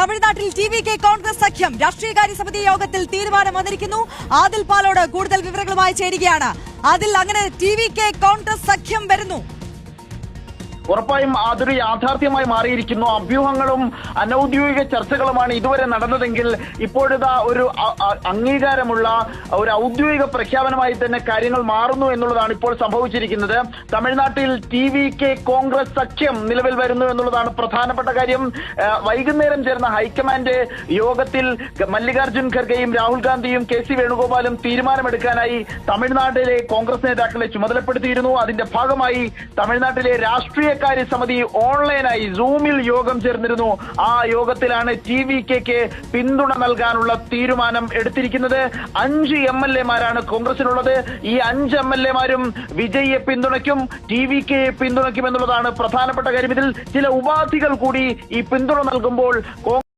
തമിഴ്നാട്ടിൽ ടി.വി.കെ കോൺഗ്രസ് സഖ്യം രാഷ്ട്രീയകാര്യ സമിതി യോഗത്തിൽ തീരുമാനം വന്നിരിക്കുന്നു. ആദിൽ പാലോട് കൂടുതൽ വിവരങ്ങളുമായി ചേരുകയാണ്. അതിൽ അങ്ങനെ ടി.വി.കെ കോൺഗ്രസ് സഖ്യം വരുന്നു. ഉറപ്പായും അതൊരു യാഥാർത്ഥ്യമായി മാറിയിരിക്കുന്നു. അഭ്യൂഹങ്ങളും അനൌദ്യോഗിക ചർച്ചകളുമാണ് ഇതുവരെ നടന്നതെങ്കിൽ ഇപ്പോഴിതാ ഒരു അംഗീകാരമുള്ള ഒരു ഔദ്യോഗിക പ്രഖ്യാപനമായി തന്നെ കാര്യങ്ങൾ മാറുന്നു എന്നുള്ളതാണ് ഇപ്പോൾ സംഭവിച്ചിരിക്കുന്നത്. തമിഴ്നാട്ടിൽ ടി.വി.കെ കോൺഗ്രസ് സഖ്യം നിലവിൽ വരുന്നു എന്നുള്ളതാണ് പ്രധാനപ്പെട്ട കാര്യം. വൈകുന്നേരം ചേർന്ന ഹൈക്കമാൻഡ് യോഗത്തിൽ മല്ലികാർജുൻ ഖർഗെയും രാഹുൽ ഗാന്ധിയും കെ.സി. വേണുഗോപാലും തീരുമാനമെടുക്കാനായി തമിഴ്നാട്ടിലെ കോൺഗ്രസ് നേതാക്കളെ ചുമതലപ്പെടുത്തിയിരുന്നു. അതിന്റെ ഭാഗമായി തമിഴ്നാട്ടിലെ രാഷ്ട്രീയ സമിതി ഓൺലൈനായി സൂമിൽ യോഗം ചേർന്നിരുന്നു. ആ യോഗത്തിലാണ് ടി.വി.കെക്ക് പിന്തുണ നൽകാനുള്ള തീരുമാനം എടുത്തിരിക്കുന്നത്. 5 MLA-മാരാണ് കോൺഗ്രസിനുള്ളത്. ഈ 5 MLA-മാരും വിജയിയെ പിന്തുണയ്ക്കും, ടി.വി.കെയെ പിന്തുണയ്ക്കും എന്നുള്ളതാണ് പ്രധാനപ്പെട്ട കാര്യം. ഇതിൽ ചില ഉപാധികൾ കൂടി ഈ പിന്തുണ നൽകുമ്പോൾ